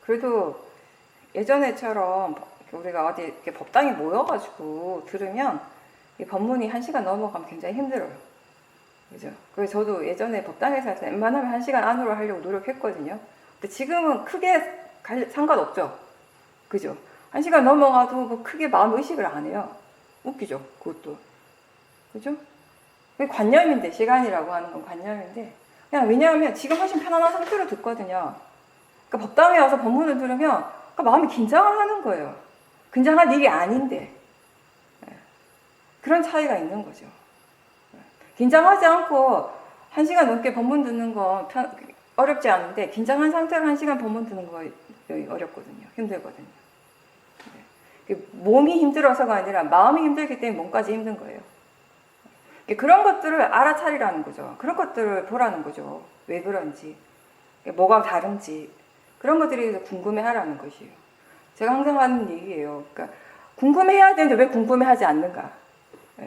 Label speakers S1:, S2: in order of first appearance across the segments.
S1: 그래도 예전에처럼 우리가 어디 이렇게 법당에 모여가지고 들으면 이 법문이 1시간 넘어가면 굉장히 힘들어요. 그죠? 그래서 저도 예전에 법당에서 할 때 웬만하면 1시간 안으로 하려고 노력했거든요. 근데 지금은 크게 상관없죠. 그죠? 1시간 넘어가도 뭐 크게 마음 의식을 안 해요. 웃기죠? 그것도. 그죠? 그게 관념인데, 시간이라고 하는 건 관념인데. 그냥 왜냐하면 지금 훨씬 편안한 상태로 듣거든요. 그러니까 법당에 와서 법문을 들으면 그러니까 마음이 긴장을 하는 거예요. 긴장할 일이 아닌데. 그런 차이가 있는 거죠. 긴장하지 않고 1시간 넘게 법문 듣는 건 어렵지 않은데, 긴장한 상태로 1시간 법문 듣는 거 어렵거든요. 힘들거든요. 몸이 힘들어서가 아니라 마음이 힘들기 때문에 몸까지 힘든 거예요. 그런 것들을 알아차리라는 거죠. 그런 것들을 보라는 거죠. 왜 그런지, 뭐가 다른지, 그런 것들에 대해서 궁금해하라는 것이에요. 제가 항상 하는 얘기예요. 그러니까 궁금해야 되는데 왜 궁금해하지 않는가?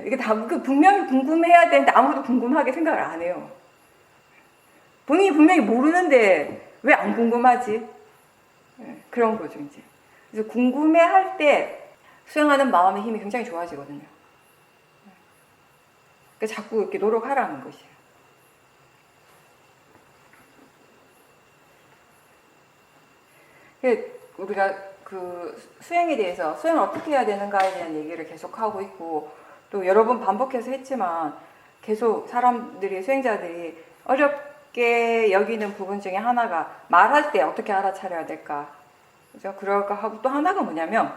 S1: 이게 다 분명히 궁금해야 되는데 아무도 궁금하게 생각을 안 해요. 본인이 분명히 모르는데 왜 안 궁금하지? 그런 거죠, 이제. 그래서 궁금해할 때 수행하는 마음의 힘이 굉장히 좋아지거든요. 그러니까 자꾸 이렇게 노력하라는 것이에요. 우리가 그 수행에 대해서 수행을 어떻게 해야 되는가에 대한 얘기를 계속 하고 있고, 또 여러 번 반복해서 했지만 계속 사람들이, 수행자들이 어렵게 여기는 부분 중에 하나가 말할 때 어떻게 알아차려야 될까, 그죠? 그럴까 하고, 또 하나가 뭐냐면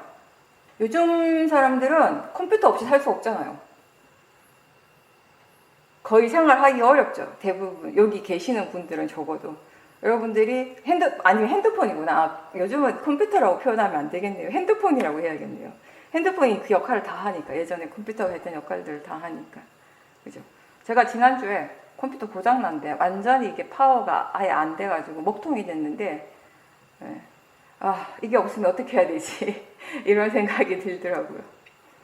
S1: 요즘 사람들은 컴퓨터 없이 살 수 없잖아요. 거의 생활하기 어렵죠. 대부분 여기 계시는 분들은 적어도. 여러분들이 아니면 핸드폰이구나. 요즘은 컴퓨터라고 표현하면 안 되겠네요. 핸드폰이라고 해야겠네요. 핸드폰이 그 역할을 다 하니까. 예전에 컴퓨터가 했던 역할들을 다 하니까. 그죠? 제가 지난주에 컴퓨터 고장난데 완전히 이게 파워가 아예 안 돼가지고 먹통이 됐는데, 이게 없으면 어떻게 해야 되지? 이런 생각이 들더라고요.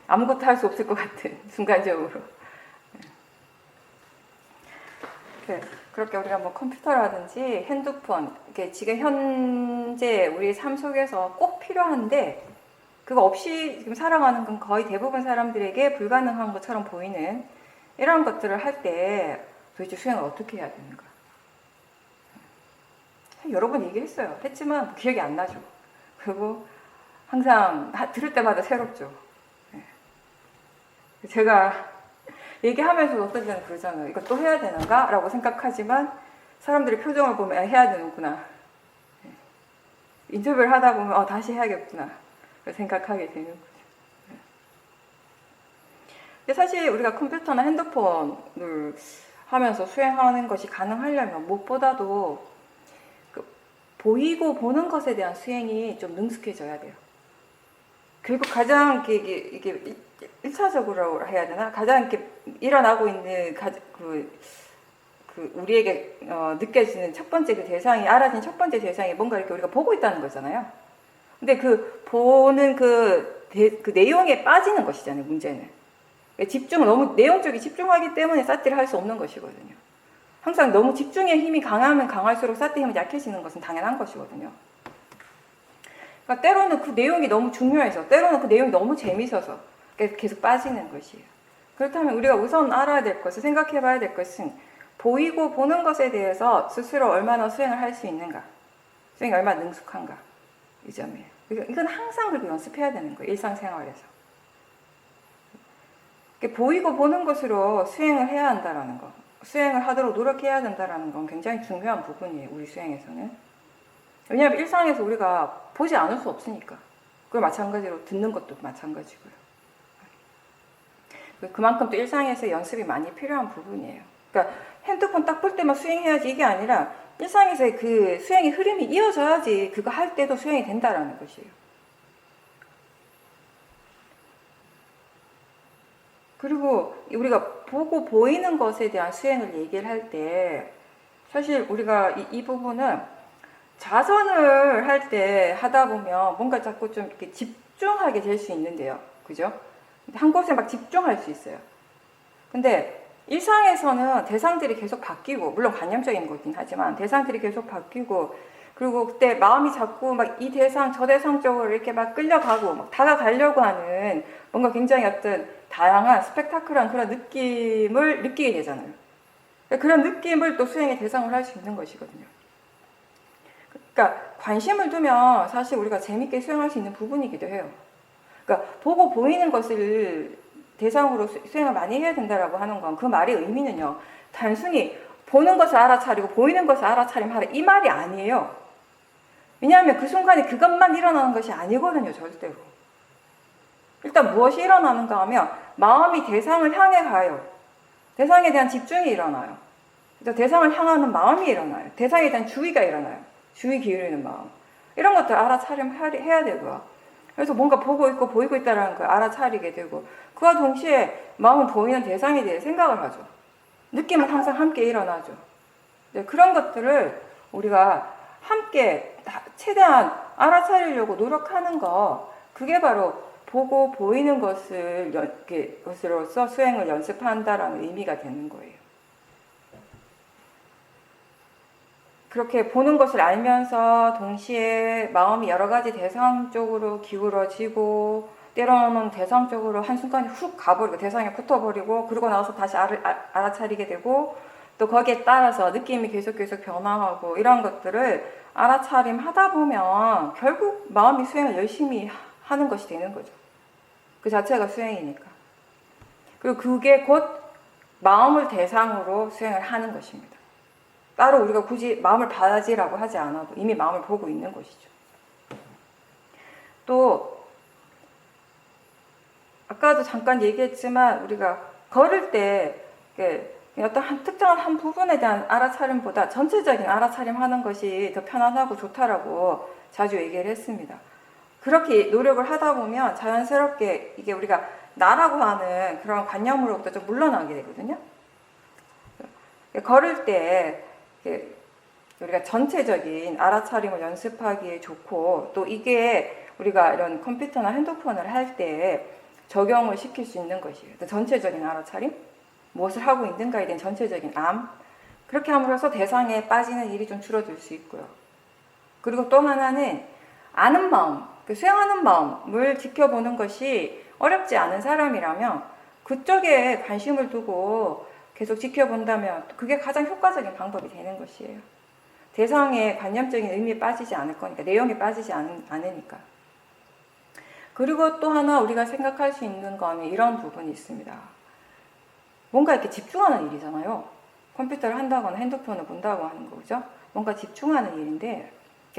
S1: 아무것도 할 수 없을 것 같은, 순간적으로. 그렇게 우리가 뭐 컴퓨터라든지 핸드폰, 이게 지금 현재 우리 삶 속에서 꼭 필요한데, 그거 없이 지금 살아가는 건 거의 대부분 사람들에게 불가능한 것처럼 보이는 이런 것들을 할 때 도대체 수행을 어떻게 해야 되는가? 여러 번 얘기했어요. 했지만 기억이 안 나죠. 그리고 항상 들을 때마다 새롭죠. 제가 얘기하면서 어떤 때는 그러잖아요. 이거 또 해야 되는가? 라고 생각하지만 사람들의 표정을 보면 해야 되는구나. 인터뷰를 하다 보면 다시 해야겠구나. 생각하게 되는 거죠. 근데 사실 우리가 컴퓨터나 핸드폰을 하면서 수행하는 것이 가능하려면 무엇보다도 보이고 보는 것에 대한 수행이 좀 능숙해져야 돼요. 그리고 가장 이게 1차적으로 해야 되나? 가장 이렇게 일어나고 있는 우리에게 느껴지는 첫 번째 그 대상이, 알아진 첫 번째 대상이 뭔가 이렇게 우리가 보고 있다는 거잖아요. 근데 그 보는 그 내용에 빠지는 것이잖아요, 문제는. 너무 내용적이 집중하기 때문에 사티를 할 수 없는 것이거든요. 항상 너무 집중의 힘이 강하면 강할수록 사티 힘이 약해지는 것은 당연한 것이거든요. 그러니까 때로는 그 내용이 너무 중요해서, 때로는 그 내용이 너무 재미있어서 계속 빠지는 것이에요. 그렇다면 우리가 우선 알아야 될 것을, 생각해 봐야 될 것은 보이고 보는 것에 대해서 스스로 얼마나 수행을 할 수 있는가, 수행이 얼마나 능숙한가, 이 점이에요. 이건 항상 그렇게 연습해야 되는 거예요, 일상생활에서. 보이고 보는 것으로 수행을 해야 한다라는 거, 수행을 하도록 노력해야 된다라는 건 굉장히 중요한 부분이에요, 우리 수행에서는. 왜냐하면 일상에서 우리가 보지 않을 수 없으니까. 그걸 마찬가지로 듣는 것도 마찬가지고요. 그만큼 또 일상에서 연습이 많이 필요한 부분이에요. 그러니까 핸드폰 딱 볼 때만 수행해야지 이게 아니라 일상에서의 그 수행의 흐름이 이어져야지 그거 할 때도 수행이 된다라는 것이에요. 그리고 우리가 보고 보이는 것에 대한 수행을 얘기를 할 때 사실 우리가 이 부분은 자선을 할 때 하다 보면 뭔가 자꾸 좀 이렇게 집중하게 될 수 있는데요. 그죠? 한 곳에 막 집중할 수 있어요. 근데 일상에서는 대상들이 계속 바뀌고, 물론 관념적인 거긴 하지만 대상들이 계속 바뀌고, 그리고 그때 마음이 자꾸 막 이 대상 저 대상 쪽으로 이렇게 막 끌려가고 막 다가가려고 하는 뭔가 굉장히 어떤 다양한 스펙타클한 그런 느낌을 느끼게 되잖아요. 그런 느낌을 또 수행의 대상으로 할 수 있는 것이거든요. 그러니까 관심을 두면 사실 우리가 재밌게 수행할 수 있는 부분이기도 해요. 그러니까 보고 보이는 것을 대상으로 수행을 많이 해야 된다라고 하는 건 그 말의 의미는요. 단순히 보는 것을 알아차리고 보이는 것을 알아차리면 하라 이 말이 아니에요. 왜냐하면 그 순간에 그것만 일어나는 것이 아니거든요. 절대로. 일단 무엇이 일어나는가 하면 마음이 대상을 향해 가요. 대상에 대한 집중이 일어나요. 대상을 향하는 마음이 일어나요. 대상에 대한 주의가 일어나요. 주의 기울이는 마음. 이런 것들 알아차림해야 되고요. 그래서 뭔가 보고 있고 보이고 있다는 걸 알아차리게 되고 그와 동시에 마음은 보이는 대상에 대해 생각을 하죠. 느낌은 항상 함께 일어나죠. 그런 것들을 우리가 함께 최대한 알아차리려고 노력하는 거 그게 바로 보고 보이는 것으로서 수행을 연습한다라는 의미가 되는 거예요. 그렇게 보는 것을 알면서 동시에 마음이 여러 가지 대상 쪽으로 기울어지고 때로는 대상 쪽으로 한순간에 훅 가버리고 대상에 붙어버리고 그러고 나서 다시 알아차리게 되고 또 거기에 따라서 느낌이 계속 변화하고 이런 것들을 알아차림 하다 보면 결국 마음이 수행을 열심히 하는 것이 되는 거죠. 그 자체가 수행이니까. 그리고 그게 곧 마음을 대상으로 수행을 하는 것입니다. 따로 우리가 굳이 마음을 봐야지라고 하지 않아도 이미 마음을 보고 있는 것이죠. 또 아까도 잠깐 얘기했지만 우리가 걸을 때 어떤 특정한 한 부분에 대한 알아차림보다 전체적인 알아차림 하는 것이 더 편안하고 좋다라고 자주 얘기를 했습니다. 그렇게 노력을 하다 보면 자연스럽게 이게 우리가 나라고 하는 그런 관념으로부터 좀 물러나게 되거든요. 걸을 때 우리가 전체적인 알아차림을 연습하기에 좋고 또 이게 우리가 이런 컴퓨터나 핸드폰을 할 때 적용을 시킬 수 있는 것이에요. 전체적인 알아차림, 무엇을 하고 있는가에 대한 전체적인 암, 그렇게 함으로써 대상에 빠지는 일이 좀 줄어들 수 있고요. 그리고 또 하나는 아는 마음, 수행하는 마음을 지켜보는 것이 어렵지 않은 사람이라면 그쪽에 관심을 두고 계속 지켜본다면 그게 가장 효과적인 방법이 되는 것이에요. 대상의 관념적인 의미에 빠지지 않을 거니까, 내용에 빠지지 않으니까. 그리고 또 하나 우리가 생각할 수 있는 거는 이런 부분이 있습니다. 뭔가 이렇게 집중하는 일이잖아요. 컴퓨터를 한다거나 핸드폰을 본다고 하는 거죠. 뭔가 집중하는 일인데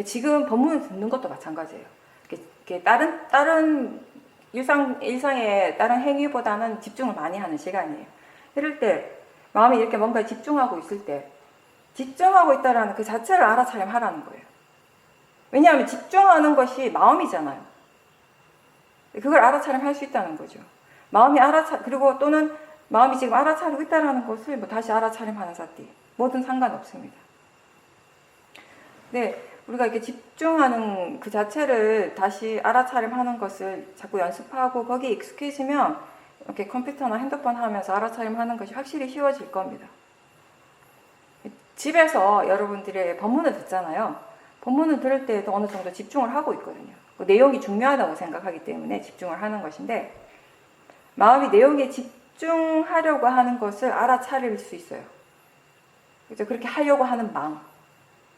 S1: 지금 법문을 듣는 것도 마찬가지예요. 이렇게 다른 일상의 다른 행위보다는 집중을 많이 하는 시간이에요. 이럴 때 마음이 이렇게 뭔가 집중하고 있을 때 집중하고 있다라는 그 자체를 알아차림하라는 거예요. 왜냐하면 집중하는 것이 마음이잖아요. 그걸 알아차림할 수 있다는 거죠. 그리고 또는 마음이 지금 알아차리고 있다는 것을 다시 알아차림하는 사띠. 뭐든 상관없습니다. 네, 우리가 이렇게 집중하는 그 자체를 다시 알아차림하는 것을 자꾸 연습하고 거기에 익숙해지면 이렇게 컴퓨터나 핸드폰 하면서 알아차림하는 것이 확실히 쉬워질 겁니다. 집에서 여러분들의 법문을 듣잖아요. 법문을 들을 때에도 어느 정도 집중을 하고 있거든요. 그 내용이 중요하다고 생각하기 때문에 집중을 하는 것인데 마음이 내용에 집중하려고 하는 것을 알아차릴 수 있어요. 그렇죠? 그렇게 하려고 하는 마음,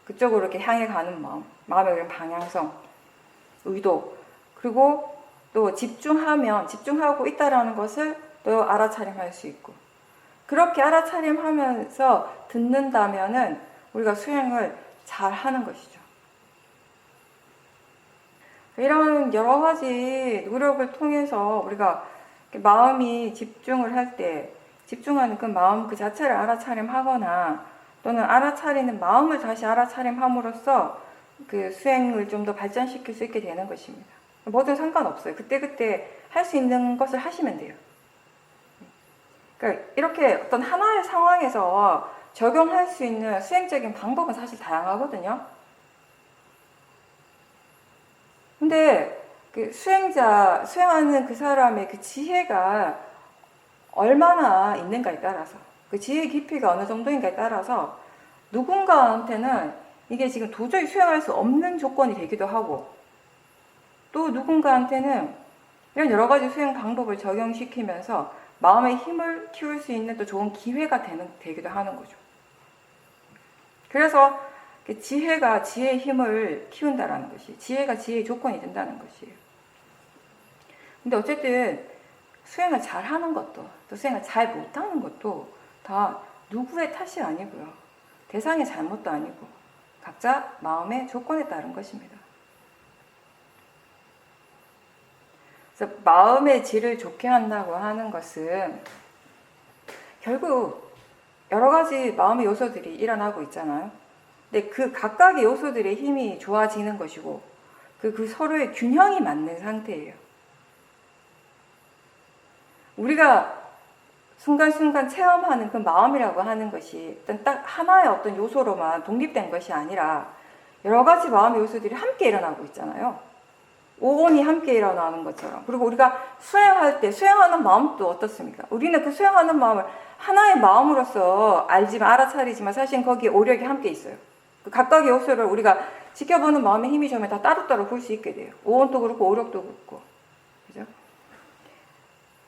S1: 그쪽으로 이렇게 향해 가는 마음, 마음의 그런 방향성, 의도, 그리고 또 집중하고 있다라는 것을 또 알아차림할 수 있고 그렇게 알아차림하면서 듣는다면은 우리가 수행을 잘 하는 것이죠. 이런 여러 가지 노력을 통해서 우리가 마음이 집중을 할 때 집중하는 그 마음 그 자체를 알아차림하거나 또는 알아차리는 마음을 다시 알아차림함으로써 그 수행을 좀 더 발전시킬 수 있게 되는 것입니다. 뭐든 상관없어요. 그때그때 할 수 있는 것을 하시면 돼요. 그러니까 이렇게 어떤 하나의 상황에서 적용할 수 있는 수행적인 방법은 사실 다양하거든요. 근데 그 수행하는 그 사람의 그 지혜가 얼마나 있는가에 따라서, 그 지혜의 깊이가 어느 정도인가에 따라서 누군가한테는 이게 지금 도저히 수행할 수 없는 조건이 되기도 하고, 또 누군가한테는 이런 여러 가지 수행 방법을 적용시키면서 마음의 힘을 키울 수 있는 또 좋은 기회가 되기도 하는 거죠. 그래서 지혜가 지혜의 힘을 키운다라는 것이, 지혜가 지혜의 조건이 된다는 것이에요. 근데 어쨌든 수행을 잘 하는 것도, 또 수행을 잘 못하는 것도 다 누구의 탓이 아니고요. 대상의 잘못도 아니고, 각자 마음의 조건에 따른 것입니다. 그래서 마음의 질을 좋게 한다고 하는 것은 결국 여러 가지 마음의 요소들이 일어나고 있잖아요. 근데 그 각각의 요소들의 힘이 좋아지는 것이고, 그 서로의 균형이 맞는 상태예요. 우리가 순간순간 체험하는 그 마음이라고 하는 것이 일단 딱 하나의 어떤 요소로만 독립된 것이 아니라 여러 가지 마음의 요소들이 함께 일어나고 있잖아요. 오온이 함께 일어나는 것처럼. 그리고 우리가 수행할 때 수행하는 마음도 어떻습니까? 우리는 그 수행하는 마음을 하나의 마음으로서 알아차리지만 사실 거기에 오력이 함께 있어요. 그 각각의 요소를 우리가 지켜보는 마음의 힘이 좀 다 따로따로 볼 수 있게 돼요. 오온도 그렇고 오력도 그렇고. 그죠?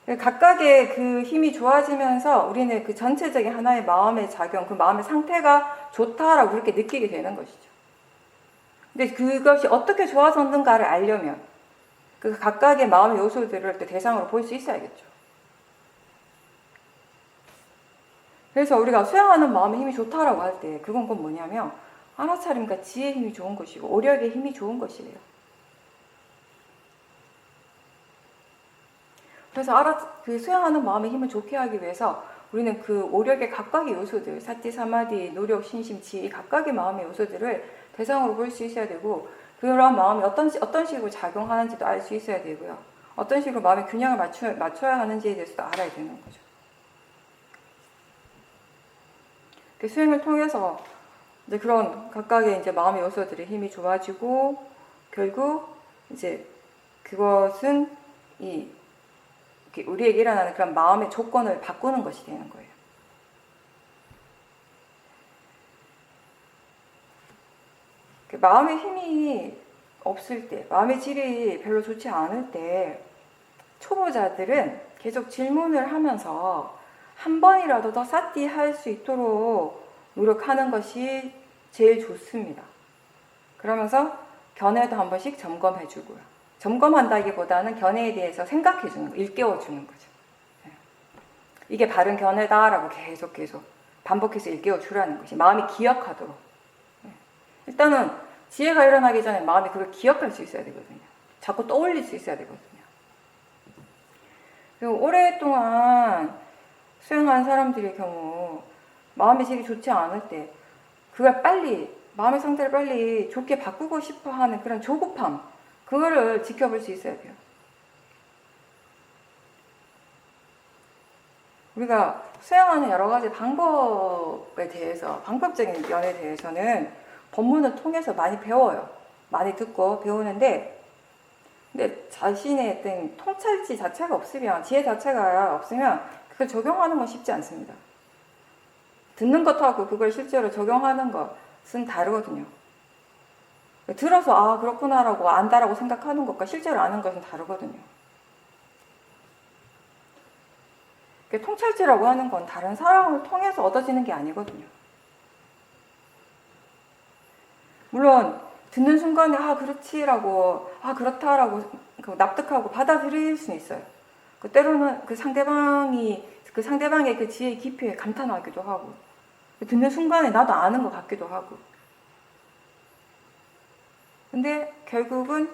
S1: 각각의 그 힘이 좋아지면서 우리는 그 전체적인 하나의 마음의 작용, 그 마음의 상태가 좋다라고 그렇게 느끼게 되는 것이죠. 근데 그것이 어떻게 좋아졌는가를 알려면 그 각각의 마음의 요소들을 또 대상으로 볼 수 있어야겠죠. 그래서 우리가 수행하는 마음의 힘이 좋다라고 할 때 그건 꼭 뭐냐면 알아차림과 지혜의 힘이 좋은 것이고 오력의 힘이 좋은 것이래요. 그래서 그 수행하는 마음의 힘을 좋게 하기 위해서 우리는 그 오력의 각각의 요소들, 사티, 사마디, 노력, 신심, 지혜, 각각의 마음의 요소들을 대상으로 볼 수 있어야 되고, 그런 마음이 어떤 식으로 작용하는지도 알 수 있어야 되고요. 어떤 식으로 마음의 균형을 맞춰야 하는지에 대해서도 알아야 되는 거죠. 그 수행을 통해서 이제 그런 각각의 이제 마음의 요소들의 힘이 좋아지고, 결국 이제 그것은 우리에게 일어나는 그런 마음의 조건을 바꾸는 것이 되는 거예요. 마음의 힘이 없을 때, 마음의 질이 별로 좋지 않을 때 초보자들은 계속 질문을 하면서 한 번이라도 더 사띠할 수 있도록 노력하는 것이 제일 좋습니다. 그러면서 견해도 한 번씩 점검해주고요. 점검한다기보다는 견해에 대해서 생각해주는 거, 일깨워주는 거죠. 이게 바른 견해다라고 계속 반복해서 일깨워주라는 것이, 마음이 기억하도록. 일단은 지혜가 일어나기 전에 마음이 그걸 기억할 수 있어야 되거든요. 자꾸 떠올릴 수 있어야 되거든요. 그리고 오랫동안 수행한 사람들의 경우 마음의 질이 좋지 않을 때 그걸 마음의 상태를 빨리 좋게 바꾸고 싶어 하는 그런 조급함, 그거를 지켜볼 수 있어야 돼요. 우리가 수행하는 여러 가지 방법에 대해서, 방법적인 면에 대해서는 법문을 통해서 많이 배워요. 많이 듣고 배우는데, 근데 자신의 어떤 통찰지 자체가 없으면, 지혜 자체가 없으면 그걸 적용하는 건 쉽지 않습니다. 듣는 것하고 그걸 실제로 적용하는 것은 다르거든요. 들어서 그렇구나라고 안다라고 생각하는 것과 실제로 아는 것은 다르거든요. 통찰지라고 하는 건 다른 사람을 통해서 얻어지는 게 아니거든요. 물론 듣는 순간에 그렇지라고 그렇다라고 납득하고 받아들일 수는 있어요. 때로는 그 상대방의 그 지혜의 깊이에 감탄하기도 하고, 듣는 순간에 나도 아는 것 같기도 하고. 근데 결국은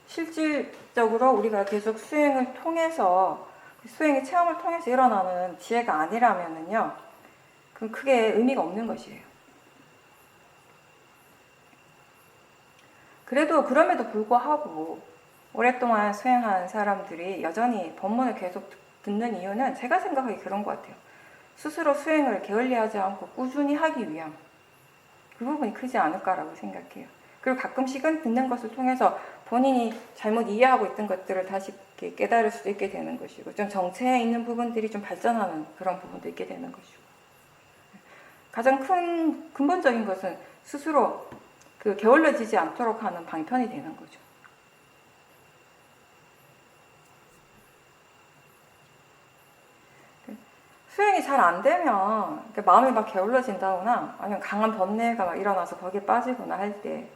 S1: 실질적으로 우리가 계속 수행을 통해서, 수행의 체험을 통해서 일어나는 지혜가 아니라면은요, 그건 크게 의미가 없는 것이에요. 그럼에도 불구하고 오랫동안 수행한 사람들이 여전히 법문을 계속 듣는 이유는 제가 생각하기 그런 것 같아요. 스스로 수행을 게을리하지 않고 꾸준히 하기 위함. 그 부분이 크지 않을까라고 생각해요. 그리고 가끔씩은 듣는 것을 통해서 본인이 잘못 이해하고 있던 것들을 다시 깨달을 수도 있게 되는 것이고, 좀 정체에 있는 부분들이 좀 발전하는 그런 부분도 있게 되는 것이고, 가장 큰 근본적인 것은 스스로 그 게을러지지 않도록 하는 방편이 되는 거죠. 수행이 잘 안 되면 마음이 막 게을러진다거나 아니면 강한 번뇌가 막 일어나서 거기에 빠지거나 할 때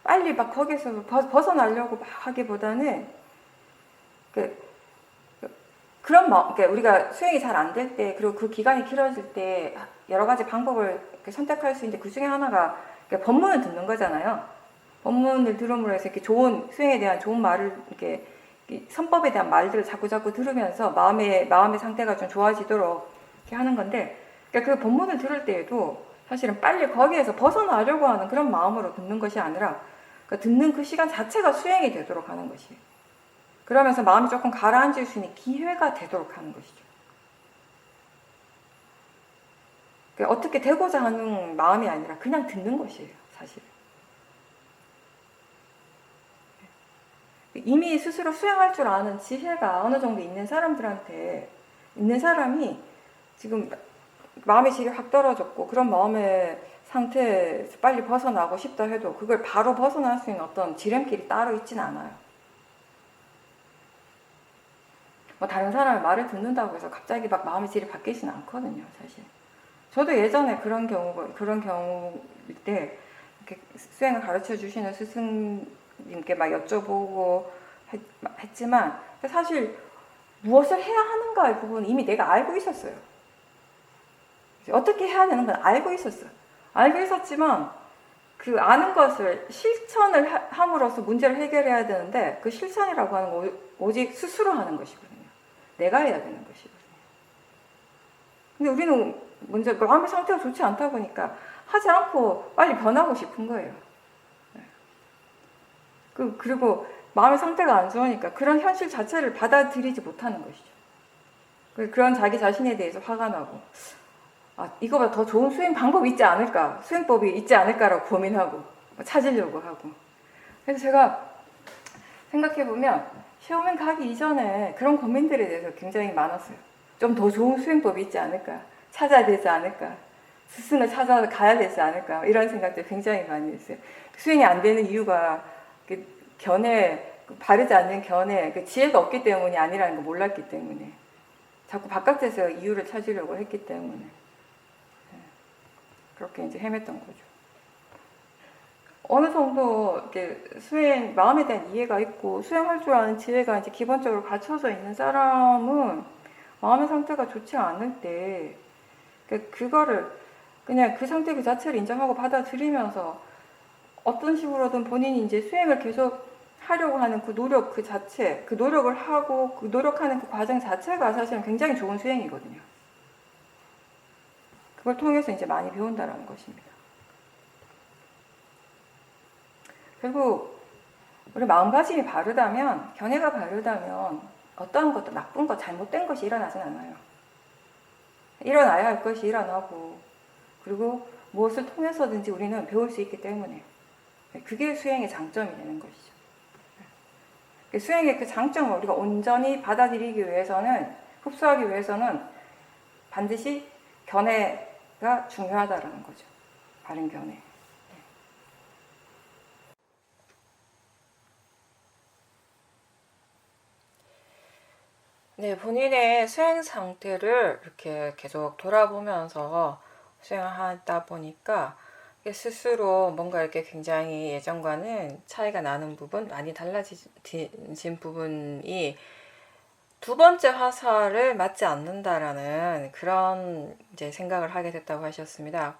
S1: 빨리 막 거기서 벗어나려고 막 하기보다는 그런 마음, 그러니까 우리가 수행이 잘 안 될 때, 그리고 그 기간이 길어질 때 여러 가지 방법을 선택할 수 있는데 그 중에 하나가 법문을 듣는 거잖아요. 법문을 들음으로 해서 이렇게 좋은 수행에 대한 좋은 말을 이렇게 선법에 대한 말들을 자꾸 들으면서 마음의 상태가 좀 좋아지도록 이렇게 하는 건데, 그러니까 그 법문을 들을 때에도 사실은 빨리 거기에서 벗어나려고 하는 그런 마음으로 듣는 것이 아니라, 그러니까 듣는 그 시간 자체가 수행이 되도록 하는 것이에요. 그러면서 마음이 조금 가라앉을 수 있는 기회가 되도록 하는 것이죠. 그러니까 어떻게 되고자 하는 마음이 아니라 그냥 듣는 것이에요, 사실. 이미 스스로 수행할 줄 아는 지혜가 어느 정도 있는 사람들한테, 있는 사람이 지금 마음의 질이 확 떨어졌고 그런 마음의 상태에서 빨리 벗어나고 싶다 해도 그걸 바로 벗어날 수 있는 어떤 지름길이 따로 있지는 않아요. 뭐 다른 사람의 말을 듣는다고 해서 갑자기 막 마음의 질이 바뀌지는 않거든요, 사실. 저도 예전에 그런 경우일 때 이렇게 수행을 가르쳐 주시는 스승님께 막 여쭤보고 했지만 사실 무엇을 해야 하는가의 부분은 이미 내가 알고 있었어요. 어떻게 해야 되는 건 알고 있었어요. 알고 있었지만 그 아는 것을 실천을 함으로써 문제를 해결해야 되는데 그 실천이라고 하는 건 오직 스스로 하는 것이거든요. 내가 해야 되는 것이거든요. 근데 우리는 먼저 마음의 상태가 좋지 않다 보니까 하지 않고 빨리 변하고 싶은 거예요. 그리고 마음의 상태가 안 좋으니까 그런 현실 자체를 받아들이지 못하는 것이죠. 그런 자기 자신에 대해서 화가 나고, 이거보다 더 좋은 수행 방법이 있지 않을까, 수행법이 있지 않을까라고 고민하고 찾으려고 하고. 그래서 제가 생각해보면 시험행 가기 이전에 그런 고민들에 대해서 굉장히 많았어요. 좀 더 좋은 수행법이 있지 않을까, 찾아야 되지 않을까, 스승을 찾아가야 되지 않을까, 이런 생각들 굉장히 많이 했어요. 수행이 안 되는 이유가 바르지 않는 견해, 지혜가 없기 때문이 아니라는 걸 몰랐기 때문에 자꾸 바깥에서 이유를 찾으려고 했기 때문에 그렇게 이제 헤맸던 거죠. 어느 정도 이렇게 수행, 마음에 대한 이해가 있고 수행할 줄 아는 지혜가 이제 기본적으로 갖춰져 있는 사람은 마음의 상태가 좋지 않을 때 그거를 그냥 그 상태 그 자체를 인정하고 받아들이면서 어떤 식으로든 본인이 이제 수행을 계속 하려고 하는 그 노력 그 자체, 그 노력을 하고 그 노력하는 그 과정 자체가 사실은 굉장히 좋은 수행이거든요. 그걸 통해서 이제 많이 배운다라는 것입니다. 결국 우리 마음가짐이 바르다면, 견해가 바르다면 어떠한 것도 나쁜 것, 잘못된 것이 일어나진 않아요. 일어나야 할 것이 일어나고, 그리고 무엇을 통해서든지 우리는 배울 수 있기 때문에 그게 수행의 장점이 되는 것이죠. 수행의 그 장점을 우리가 온전히 받아들이기 위해서는, 흡수하기 위해서는 반드시 견해가 중요하다라는 거죠. 바른 견해. 네, 본인의 수행 상태를 이렇게 계속 돌아보면서 수행을 하다 보니까 스스로 뭔가 이렇게 굉장히 예전과는 차이가 나는 부분, 많이 달라진 부분이 두 번째 화살을 맞지 않는다라는 그런 이제 생각을 하게 됐다고 하셨습니다.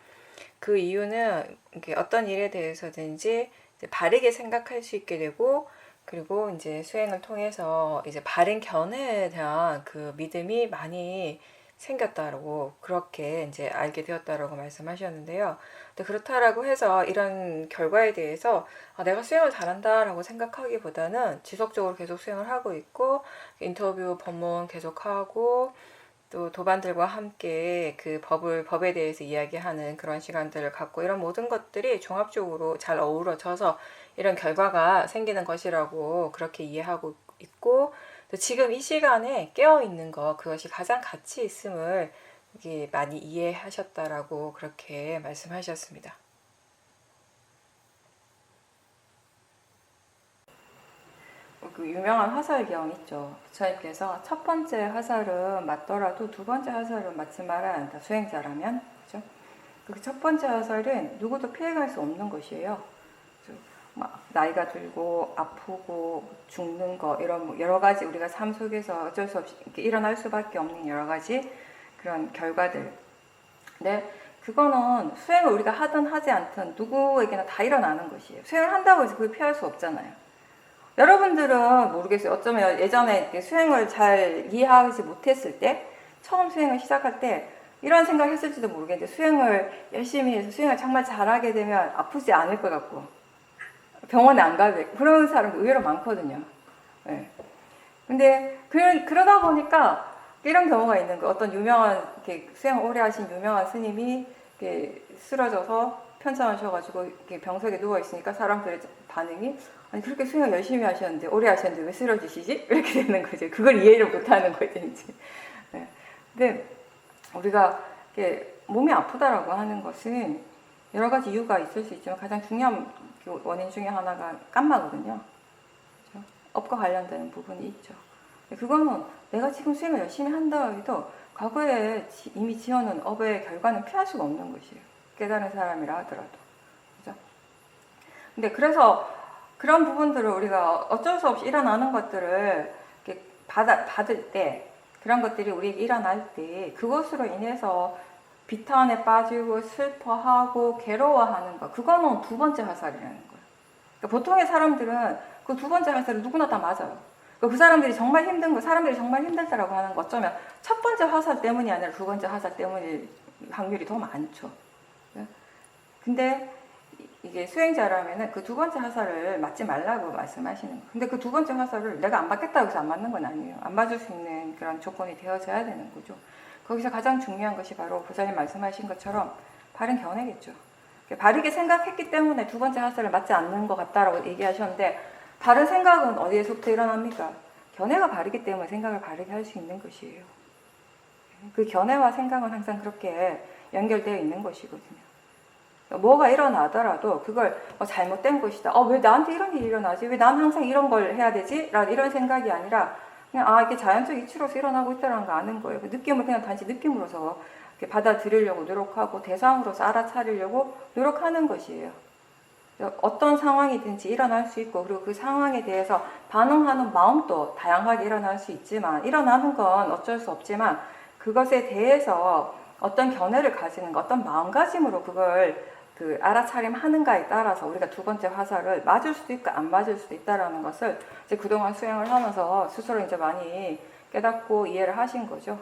S1: 그 이유는 어떤 일에 대해서든지 바르게 생각할 수 있게 되고, 그리고 이제 수행을 통해서 이제 바른 견해에 대한 그 믿음이 많이 생겼다라고, 그렇게 이제 알게 되었다라고 말씀하셨는데요. 그렇다라고 해서 이런 결과에 대해서 내가 수행을 잘한다라고 생각하기보다는 지속적으로 계속 수행을 하고 있고, 인터뷰 법문 계속하고, 또 도반들과 함께 그 법에 대해서 이야기하는 그런 시간들을 갖고, 이런 모든 것들이 종합적으로 잘 어우러져서 이런 결과가 생기는 것이라고 그렇게 이해하고 있고, 또 지금 이 시간에 깨어있는 것, 그것이 가장 가치 있음을 많이 이해하셨다라고 그렇게 말씀하셨습니다. 그 유명한 화살경 있죠. 부처님께서 첫 번째 화살은 맞더라도 두 번째 화살은 맞지 말아야 한다. 수행자라면. 그죠? 그 첫 번째 화살은 누구도 피해갈 수 없는 것이에요. 나이가 들고 아프고 죽는 거 이런 여러 가지 우리가 삶 속에서 어쩔 수 없이 이렇게 일어날 수밖에 없는 여러 가지 그런 결과들. 근데 그거는 수행을 우리가 하든 하지 않든 누구에게나 다 일어나는 것이에요. 수행을 한다고 해서 그걸 피할 수 없잖아요. 여러분들은 모르겠어요. 어쩌면 예전에 수행을 잘 이해하지 못했을 때, 처음 수행을 시작할 때 이런 생각을 했을지도 모르겠는데 수행을 열심히 해서 수행을 정말 잘하게 되면 아프지 않을 것 같고 병원에 안 가도 되고 그런 사람 의외로 많거든요. 네. 근데 그러다 보니까 이런 경우가 있는 거예요. 어떤 유명한 이렇게 수행을 오래 하신 유명한 스님이 이렇게 쓰러져서 편찮으셔가지고 이렇게 병석에 누워 있으니까 사람들의 반응이 아니 그렇게 수행을 열심히 하셨는데 오래 하셨는데 왜 쓰러지시지? 이렇게 되는 거죠. 그걸 이해를 못하는 거죠 이제. 네. 근데 우리가 이렇게 몸이 아프다라고 하는 것은 여러 가지 이유가 있을 수 있지만 가장 중요한 원인 중에 하나가 깜마거든요. 그렇죠? 업과 관련되는 부분이 있죠. 그거는 내가 지금 수행을 열심히 한다 해도 과거에 이미 지어놓은 업의 결과는 피할 수가 없는 것이에요. 깨달은 사람이라 하더라도. 그죠? 근데 그래서 그런 부분들을 우리가 어쩔 수 없이 일어나는 것들을 이렇게 받을 때, 그런 것들이 우리에게 일어날 때, 그것으로 인해서 비탄에 빠지고 슬퍼하고 괴로워하는 것, 그거는 두 번째 화살이라는 거예요. 그러니까 보통의 사람들은 그 두 번째 화살을 누구나 다 맞아요. 그 사람들이 정말 힘든 거, 사람들이 정말 힘들다라고 하는 거 어쩌면 첫 번째 화살 때문이 아니라 두 번째 화살 때문일 확률이 더 많죠. 근데 이게 수행자라면은 그 두 번째 화살을 맞지 말라고 말씀하시는 거예요. 근데 그 두 번째 화살을 내가 안 맞겠다고 해서 안 맞는 건 아니에요. 안 맞을 수 있는 그런 조건이 되어져야 되는 거죠. 거기서 가장 중요한 것이 바로 부처님 말씀하신 것처럼 바른 견해겠죠. 바르게 생각했기 때문에 두 번째 화살을 맞지 않는 것 같다라고 얘기하셨는데 바른 생각은 어디에서부터 일어납니까? 견해가 바르기 때문에 생각을 바르게 할 수 있는 것이에요. 그 견해와 생각은 항상 그렇게 연결되어 있는 것이거든요. 뭐가 일어나더라도 그걸 잘못된 것이다. 왜 나한테 이런 일이 일어나지? 왜 난 항상 이런 걸 해야 되지? 이런 생각이 아니라 그냥 이게 자연적 이치로서 일어나고 있다는 거 아는 거예요. 그 느낌을 그냥 단지 느낌으로서 이렇게 받아들이려고 노력하고 대상으로서 알아차리려고 노력하는 것이에요. 어떤 상황이든지 일어날 수 있고 그리고 그 상황에 대해서 반응하는 마음도 다양하게 일어날 수 있지만 일어나는 건 어쩔 수 없지만 그것에 대해서 어떤 견해를 가지는 거, 어떤 마음가짐으로 그걸 알아차림하는가에 따라서 우리가 두 번째 화살을 맞을 수도 있고 안 맞을 수도 있다라는 것을 이제 그동안 수행을 하면서 스스로 이제 많이 깨닫고 이해를 하신 거죠.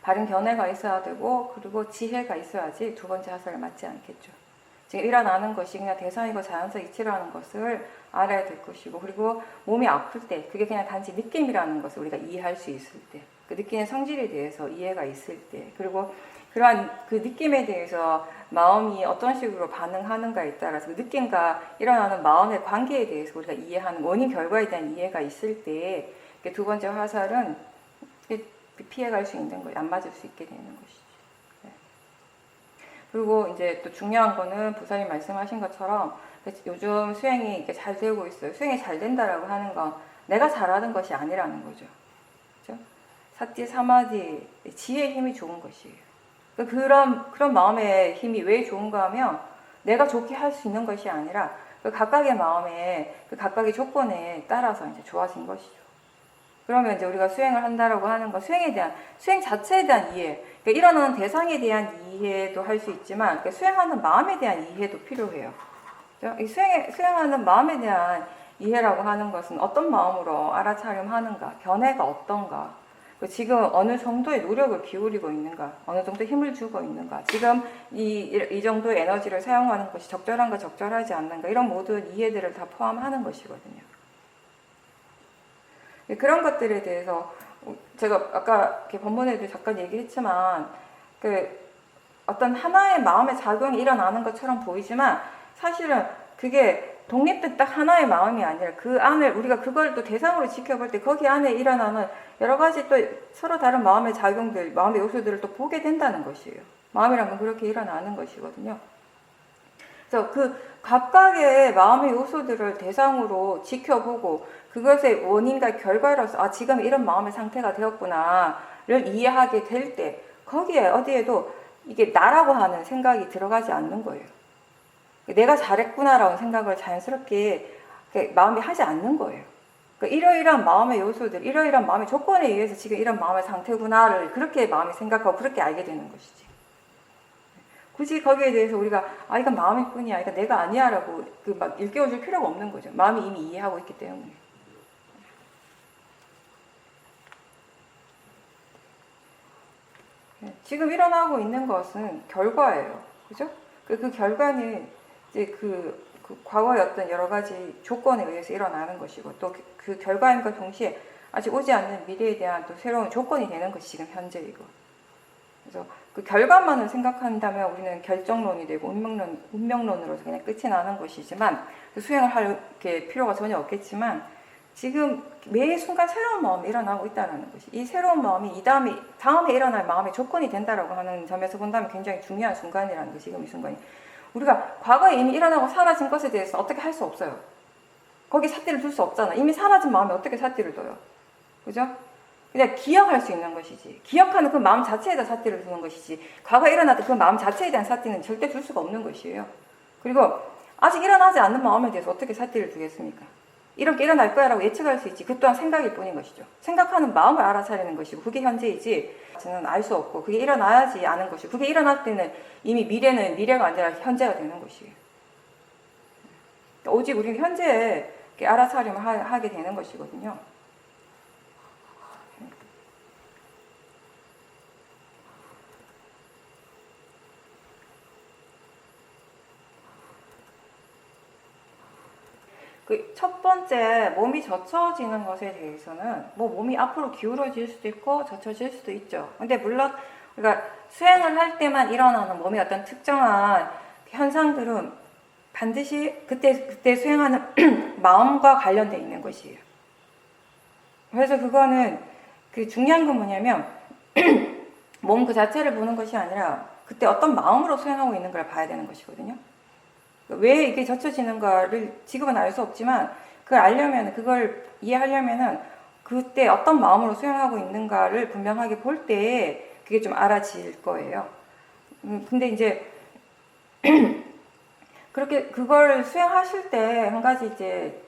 S1: 바른 견해가 있어야 되고 그리고 지혜가 있어야지 두 번째 화살을 맞지 않겠죠. 지금 일어나는 것이 그냥 대상이고 자연적 이치라는 것을 알아야 될 것이고 그리고 몸이 아플 때 그게 그냥 단지 느낌이라는 것을 우리가 이해할 수 있을 때 그 느끼는 성질에 대해서 이해가 있을 때 그리고 그러한 그 느낌에 대해서 마음이 어떤 식으로 반응하는가에 따라서 그 느낌과 일어나는 마음의 관계에 대해서 우리가 이해하는 원인 결과에 대한 이해가 있을 때 두 번째 화살은 피해갈 수 있는 거예요. 안 맞을 수 있게 되는 것이죠. 네. 그리고 이제 또 중요한 거는 부사님 말씀하신 것처럼 요즘 수행이 이렇게 잘 되고 있어요. 수행이 잘 된다라고 하는 건 내가 잘하는 것이 아니라는 거죠. 그렇죠? 사티, 사마디, 지혜의 힘이 좋은 것이에요. 그런 마음의 힘이 왜 좋은가 하면 내가 좋게 할 수 있는 것이 아니라 그 각각의 마음에 그 각각의 조건에 따라서 이제 좋아진 것이죠. 그러면 이제 우리가 수행을 한다라고 하는 건 수행 자체에 대한 이해, 그러니까 일어나는 대상에 대한 이해도 할 수 있지만 수행하는 마음에 대한 이해도 필요해요. 이 수행하는 마음에 대한 이해라고 하는 것은 어떤 마음으로 알아차림하는가, 견해가 어떤가, 지금 어느 정도의 노력을 기울이고 있는가, 어느 정도 힘을 주고 있는가, 지금 이 정도의 에너지를 사용하는 것이 적절한가 적절하지 않는가 이런 모든 이해들을 다 포함하는 것이거든요. 그런 것들에 대해서 제가 아까 이렇게 본문에도 잠깐 얘기했지만 어떤 하나의 마음의 작용이 일어나는 것처럼 보이지만 사실은 그게 독립된 딱 하나의 마음이 아니라 그 안을 우리가 그걸 또 대상으로 지켜볼 때 거기 안에 일어나는 여러 가지 또 서로 다른 마음의 작용들, 마음의 요소들을 또 보게 된다는 것이에요. 마음이란 건 그렇게 일어나는 것이거든요. 그래서 그 각각의 마음의 요소들을 대상으로 지켜보고 그것의 원인과 결과로서 아 지금 이런 마음의 상태가 되었구나를 이해하게 될 때 거기에 어디에도 이게 나라고 하는 생각이 들어가지 않는 거예요. 내가 잘했구나라는 생각을 자연스럽게 마음이 하지 않는 거예요. 그러니까 이러이러한 마음의 요소들, 이러이러한 마음의 조건에 의해서 지금 이런 마음의 상태구나를 그렇게 마음이 생각하고 그렇게 알게 되는 것이지. 굳이 거기에 대해서 우리가 아 이건 마음일 뿐이야, 이건 내가 아니야라고 그 막 일깨워줄 필요가 없는 거죠. 마음이 이미 이해하고 있기 때문에. 지금 일어나고 있는 것은 결과예요. 그죠? 그 결과는 이제 그 과거의 어떤 여러 가지 조건에 의해서 일어나는 것이고 또 그 결과임과 동시에 아직 오지 않는 미래에 대한 또 새로운 조건이 되는 것이 지금 현재이고. 그래서 그 결과만을 생각한다면 우리는 결정론이 되고 운명론으로서 그냥 끝이 나는 것이지만 수행을 할 필요가 전혀 없겠지만 지금 매 순간 새로운 마음이 일어나고 있다는 것이 이 새로운 마음이 다음에 일어날 마음의 조건이 된다라고 하는 점에서 본다면 굉장히 중요한 순간이라는 것이 지금 이 순간이 우리가 과거에 이미 일어나고 사라진 것에 대해서 어떻게 할 수 없어요. 거기 삿대를 둘 수 없잖아. 이미 사라진 마음에 어떻게 삿대를 둬요. 그죠? 그냥 기억할 수 있는 것이지. 기억하는 그 마음 자체에다 삿대를 두는 것이지. 과거에 일어났던 그 마음 자체에 대한 삿대는 절대 둘 수가 없는 것이에요. 그리고 아직 일어나지 않는 마음에 대해서 어떻게 삿대를 두겠습니까? 이렇게 일어날 거야 라고 예측할 수 있지. 그 또한 생각일 뿐인 것이죠. 생각하는 마음을 알아차리는 것이고 그게 현재이지 저는 알 수 없고 그게 일어나야지 아는 것이고 그게 일어날 때는 이미 미래는 미래가 아니라 현재가 되는 것이에요. 오직 우리는 현재에 알아차림을 하게 되는 것이거든요. 그 첫 번째 몸이 젖혀지는 것에 대해서는 뭐 몸이 앞으로 기울어질 수도 있고 젖혀질 수도 있죠. 근데 물론 그러니까 수행을 할 때만 일어나는 몸의 어떤 특정한 현상들은 반드시 그때 수행하는 마음과 관련되어 있는 것이에요. 그래서 그거는 그 중요한 건 뭐냐면 몸 그 자체를 보는 것이 아니라 그때 어떤 마음으로 수행하고 있는 걸 봐야 되는 것이거든요. 왜 이게 젖혀지는가를 지금은 알 수 없지만 그걸 알려면 그걸 이해하려면은 그때 어떤 마음으로 수행하고 있는가를 분명하게 볼 때 그게 좀 알아질 거예요. 근데 이제 그렇게 그걸 수행하실 때 한 가지 이제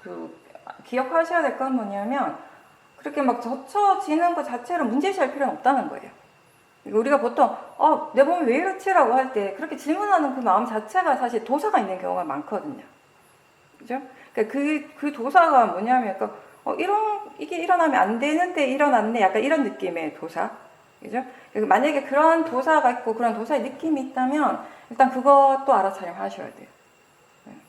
S1: 그 기억하셔야 될 건 뭐냐면 그렇게 막 젖혀지는 것 자체로 문제시할 필요는 없다는 거예요. 우리가 보통 내 몸이 왜 이렇지라고 할 때 그렇게 질문하는 그 마음 자체가 사실 도사가 있는 경우가 많거든요. 그죠? 그러니까 그 도사가 뭐냐면 이게 일어나면 안 되는데 일어났네 약간 이런 느낌의 도사. 그죠? 그러니까 만약에 그런 도사가 있고 그런 도사의 느낌이 있다면 일단 그것도 알아차림 하셔야 돼요.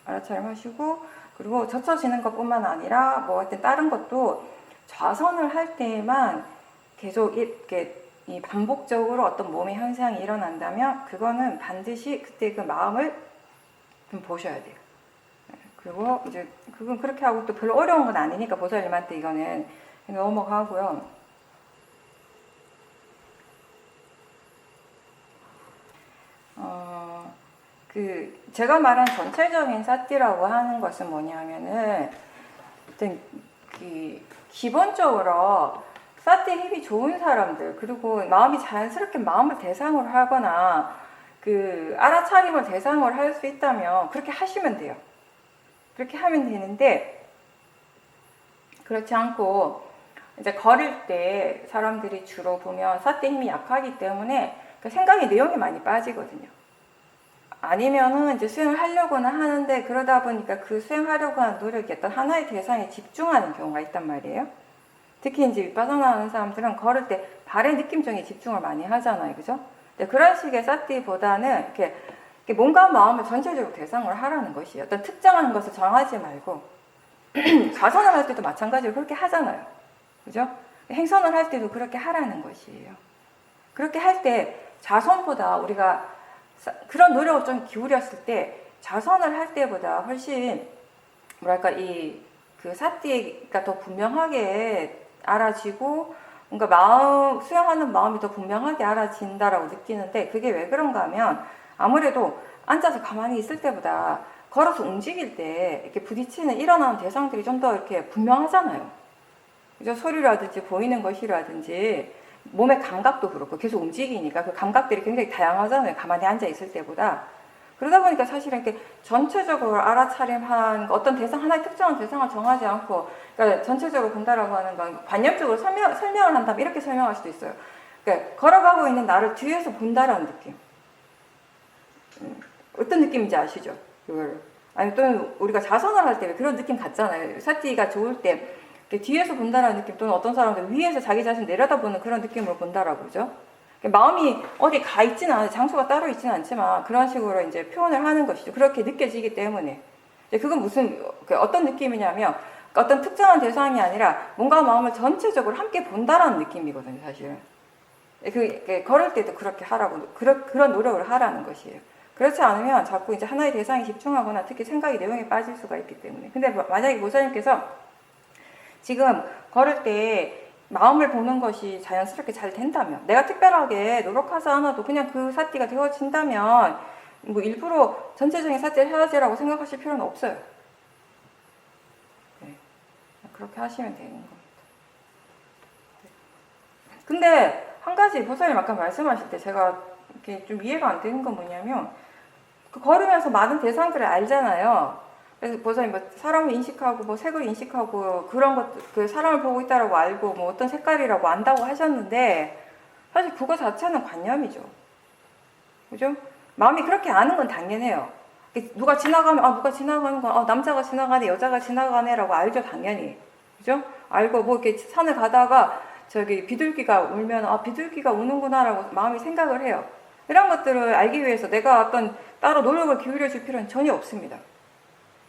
S1: 알아차림 하시고 그리고 젖혀지는 것뿐만 아니라 뭐 하여튼 다른 것도 좌선을 할 때에만 계속 이렇게 이 반복적으로 어떤 몸의 현상이 일어난다면 그거는 반드시 그때 그 마음을 좀 보셔야 돼요. 그리고 이제 그건 그렇게 하고 또 별로 어려운 건 아니니까 보살님한테 이거는 넘어가고요. 제가 말한 전체적인 사티라고 하는 것은 뭐냐면은 어떤 기본적으로 사티의 힘이 좋은 사람들 그리고 마음이 자연스럽게 마음을 대상으로 하거나 그 알아차림을 대상으로 할 수 있다면 그렇게 하시면 돼요. 그렇게 하면 되는데 그렇지 않고 이제 걸을 때 사람들이 주로 보면 사티 힘이 약하기 때문에 그 생각의 내용이 많이 빠지거든요. 아니면은 이제 수행을 하려고는 하는데 그러다 보니까 그 수행하려고 하는 노력이 어떤 하나의 대상에 집중하는 경우가 있단 말이에요. 특히 이제 윗바사나 하는 사람들은 걸을 때 발의 느낌적인 집중을 많이 하잖아요. 그죠? 근데 그런 식의 사티보다는 이렇게 몸과 마음을 전체적으로 대상으로 하라는 것이에요. 어떤 특정한 것을 정하지 말고 좌선을 할 때도 마찬가지로 그렇게 하잖아요. 그죠? 행선을 할 때도 그렇게 하라는 것이에요. 그렇게 할 때 좌선보다 우리가 그런 노력을 좀 기울였을 때 좌선을 할 때보다 훨씬 뭐랄까 그 사티가 더 분명하게 알아지고 뭔가 수행하는 마음이 더 분명하게 알아진다라고 느끼는데 그게 왜 그런가 하면 아무래도 앉아서 가만히 있을 때보다 걸어서 움직일 때 이렇게 부딪히는 일어나는 대상들이 좀 더 이렇게 분명하잖아요. 그죠? 소리라든지 보이는 것이라든지 몸의 감각도 그렇고 계속 움직이니까 그 감각들이 굉장히 다양하잖아요. 가만히 앉아 있을 때보다. 그러다 보니까 사실은 이렇게 전체적으로 알아차림한 어떤 대상, 하나의 특정한 대상을 정하지 않고, 그러니까 전체적으로 본다라고 하는 건 관념적으로 설명을 한다면 이렇게 설명할 수도 있어요. 그러니까 걸어가고 있는 나를 뒤에서 본다라는 느낌. 어떤 느낌인지 아시죠? 이걸. 아니, 또는 우리가 자선을 할 때 그런 느낌 같잖아요. 사티가 좋을 때 뒤에서 본다라는 느낌, 또는 어떤 사람들 위에서 자기 자신 내려다보는 그런 느낌으로 본다라고 그러죠. 마음이 어디 가 있지는 않아요. 장소가 따로 있지는 않지만 그런 식으로 이제 표현을 하는 것이죠. 그렇게 느껴지기 때문에. 그건 무슨 어떤 느낌이냐면 어떤 특정한 대상이 아니라 뭔가 마음을 전체적으로 함께 본다라는 느낌이거든요, 사실은. 걸을 때도 그렇게 하라고, 그런 노력을 하라는 것이에요. 그렇지 않으면 자꾸 이제 하나의 대상에 집중하거나 특히 생각이 내용에 빠질 수가 있기 때문에. 근데 만약에 보사님께서 지금 걸을 때 마음을 보는 것이 자연스럽게 잘 된다면, 내가 특별하게 노력하지 않아도 그냥 그 사띠가 되어진다면 뭐 일부러 전체적인 사띠를 해야지라고 생각하실 필요는 없어요. 네. 그렇게 하시면 되는 겁니다. 근데 한 가지 보사님 아까 말씀하실 때 제가 이렇게 좀 이해가 안 되는 건 뭐냐면, 걸으면서 많은 대상들을 알잖아요. 그래서 보사님 뭐 사람을 인식하고 뭐 색을 인식하고 그런 것, 그 사람을 보고 있다라고 알고 뭐 어떤 색깔이라고 안다고 하셨는데, 사실 그거 자체는 관념이죠. 그죠? 마음이 그렇게 아는 건 당연해요. 누가 지나가면 누가 지나가는 건 남자가 지나가네, 여자가 지나가네라고 알죠, 당연히. 그죠? 알고 뭐 이렇게 산을 가다가 저기 비둘기가 울면 비둘기가 우는구나라고 마음이 생각을 해요. 이런 것들을 알기 위해서 내가 어떤 따로 노력을 기울여 줄 필요는 전혀 없습니다.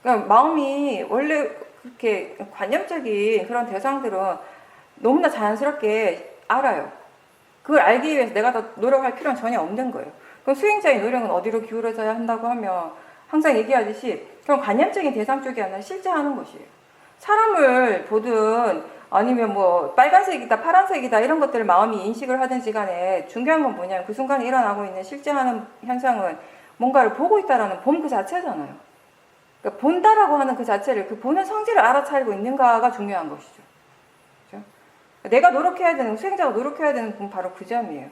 S1: 그러니까 마음이 원래 그렇게 관념적인 그런 대상들은 너무나 자연스럽게 알아요. 그걸 알기 위해서 내가 더 노력할 필요는 전혀 없는 거예요. 그럼 수행자의 노력은 어디로 기울어져야 한다고 하면 항상 얘기하듯이 그런 관념적인 대상 쪽이 아니라 실제 하는 것이에요. 사람을 보든 아니면 뭐 빨간색이다 파란색이다 이런 것들을 마음이 인식을 하든지 간에 중요한 건 뭐냐면 그 순간에 일어나고 있는 실제 하는 현상은 뭔가를 보고 있다라는 봄 그 자체잖아요. 그러니까 본다라고 하는 그 자체를, 그 보는 성질을 알아차리고 있는가가 중요한 것이죠. 그렇죠? 내가 노력해야 되는, 수행자가 노력해야 되는 건 바로 그 점이에요.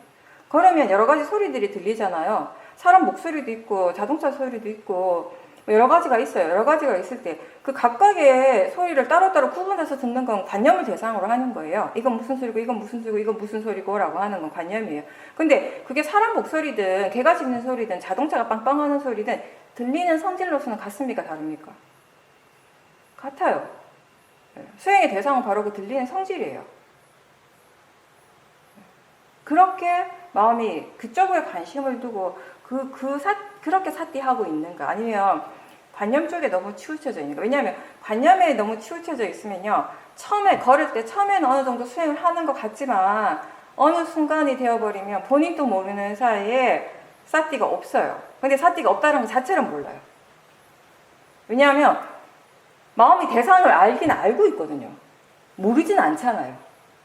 S1: 그러면 여러 가지 소리들이 들리잖아요. 사람 목소리도 있고 자동차 소리도 있고 여러 가지가 있어요. 여러 가지가 있을 때 그 각각의 소리를 따로따로 구분해서 듣는 건 관념을 대상으로 하는 거예요. 이건 무슨 소리고 이건 무슨 소리고 이건 무슨 소리고 라고 하는 건 관념이에요. 근데 그게 사람 목소리든 개가 짖는 소리든 자동차가 빵빵하는 소리든 들리는 성질로서는 같습니까? 다릅니까? 같아요. 수행의 대상은 바로 그 들리는 성질이에요. 그렇게 마음이 그쪽에 관심을 두고 그렇게 사띠하고 있는가, 아니면 관념 쪽에 너무 치우쳐져 있는가. 왜냐하면 관념에 너무 치우쳐져 있으면요, 처음에 걸을 때 처음에는 어느 정도 수행을 하는 것 같지만 어느 순간이 되어버리면 본인도 모르는 사이에 사띠가 없어요. 근데 사띠가 없다는 것 자체는 몰라요. 왜냐하면 마음이 대상을 알긴 알고 있거든요. 모르진 않잖아요.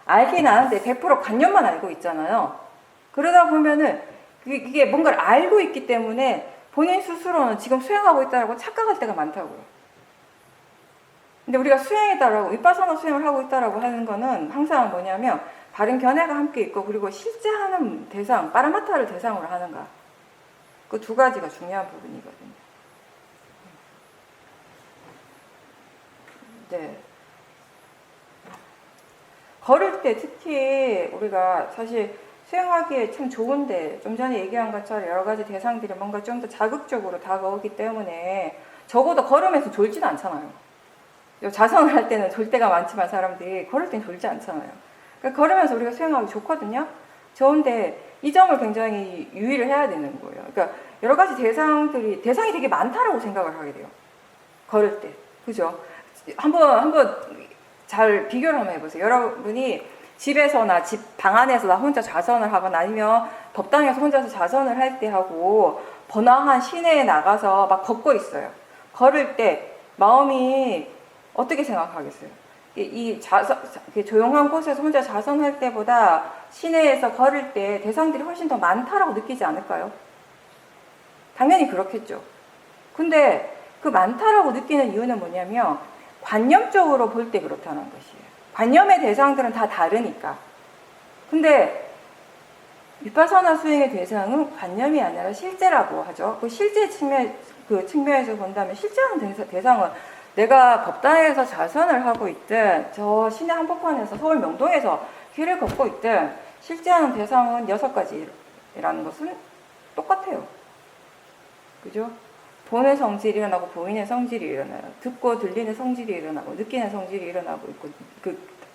S1: 알긴 아는데 100% 관념만 알고 있잖아요. 그러다 보면은 이게 뭔가를 알고 있기 때문에 본인 스스로는 지금 수행하고 있다고 착각할 때가 많다고요. 근데 우리가 수행이다라고, 윗바사나 수행을 하고 있다라고 하는 거는 항상 뭐냐면 바른 견해가 함께 있고, 그리고 실제 하는 대상, 빠라마타를 대상으로 하는가. 그 두 가지가 중요한 부분이거든요. 네. 걸을 때 특히 우리가 사실 수행하기에 참 좋은데, 좀 전에 얘기한 것처럼 여러 가지 대상들이 뭔가 좀 더 자극적으로 다가오기 때문에 적어도 걸으면서 졸지는 않잖아요. 자선을 할 때는 졸 때가 많지만 사람들이 걸을 땐 졸지 않잖아요. 그러니까 걸으면서 우리가 수행하기 좋거든요. 좋은데 이 점을 굉장히 유의를 해야 되는 거예요. 그러니까 여러 가지 대상이 되게 많다라고 생각을 하게 돼요. 걸을 때. 그죠? 한번 잘 비교를 한번 해보세요. 여러분이 집에서나 집 방 안에서 나 혼자 자선을 하거나 아니면 법당에서 혼자서 자선을 할 때 하고 번화한 시내에 나가서 막 걷고 있어요. 걸을 때 마음이 어떻게 생각하겠어요? 조용한 곳에서 혼자 자선할 때보다 시내에서 걸을 때 대상들이 훨씬 더 많다라고 느끼지 않을까요? 당연히 그렇겠죠. 근데 그 많다라고 느끼는 이유는 뭐냐면 관념적으로 볼 때 그렇다는 것이에요. 관념의 대상들은 다 다르니까. 근데 비파사나 수행의 대상은 관념이 아니라 실제라고 하죠. 그 실제 측면에서 본다면 실제하는 대상은 내가 법당에서 자선을 하고 있든 저 시내 한복판에서 서울 명동에서 길을 걷고 있든 실제하는 대상은 6가지라는 것은 똑같아요. 그죠? 본의 성질이 일어나고 보이는 성질이 일어나요. 듣고 들리는 성질이 일어나고 느끼는 성질이 일어나고 있고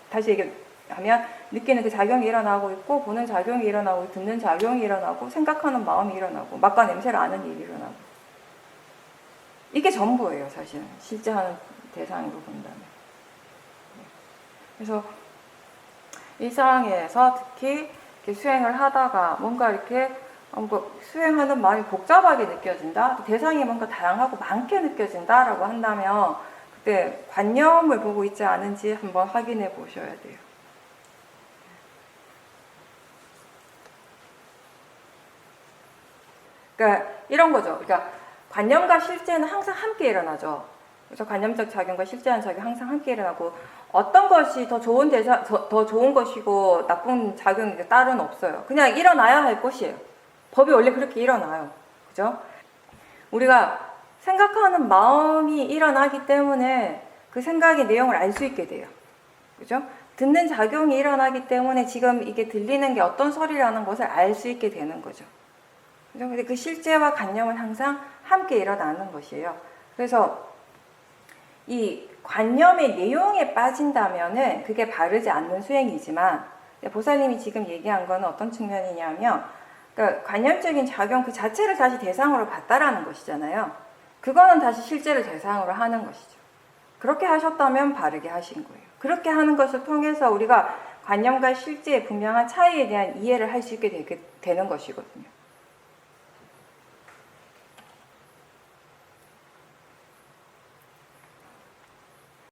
S1: 다시 얘기하면 느끼는 그 작용이 일어나고 있고 보는 작용이 일어나고 듣는 작용이 일어나고 생각하는 마음이 일어나고 맛과 냄새를 아는 일이 일어나고 이게 전부예요. 사실은 실제 하는 대상으로 본다면. 그래서 일상에서 특히 이렇게 수행을 하다가 뭔가 이렇게 수행하는 마음이 복잡하게 느껴진다, 대상이 뭔가 다양하고 많게 느껴진다라고 한다면 그때 관념을 보고 있지 않은지 한번 확인해 보셔야 돼요. 그러니까 이런 거죠. 그러니까 관념과 실제는 항상 함께 일어나죠. 그래서 관념적 작용과 실제하는 작용이 항상 함께 일어나고 어떤 것이 더 좋은 더 좋은 것이고 나쁜 작용이 따로는 없어요. 그냥 일어나야 할 것이에요. 법이 원래 그렇게 일어나요. 그죠? 우리가 생각하는 마음이 일어나기 때문에 그 생각의 내용을 알 수 있게 돼요. 그죠? 듣는 작용이 일어나기 때문에 지금 이게 들리는 게 어떤 소리라는 것을 알 수 있게 되는 거죠. 그죠? 근데 그 실제와 관념은 항상 함께 일어나는 것이에요. 그래서 이 관념의 내용에 빠진다면은 그게 바르지 않는 수행이지만 보살님이 지금 얘기한 거는 어떤 측면이냐면 그러니까 관념적인 작용 그 자체를 다시 대상으로 봤다라는 것이잖아요. 그거는 다시 실제를 대상으로 하는 것이죠. 그렇게 하셨다면 바르게 하신 거예요. 그렇게 하는 것을 통해서 우리가 관념과 실제의 분명한 차이에 대한 이해를 할 수 있게 되는 것이거든요.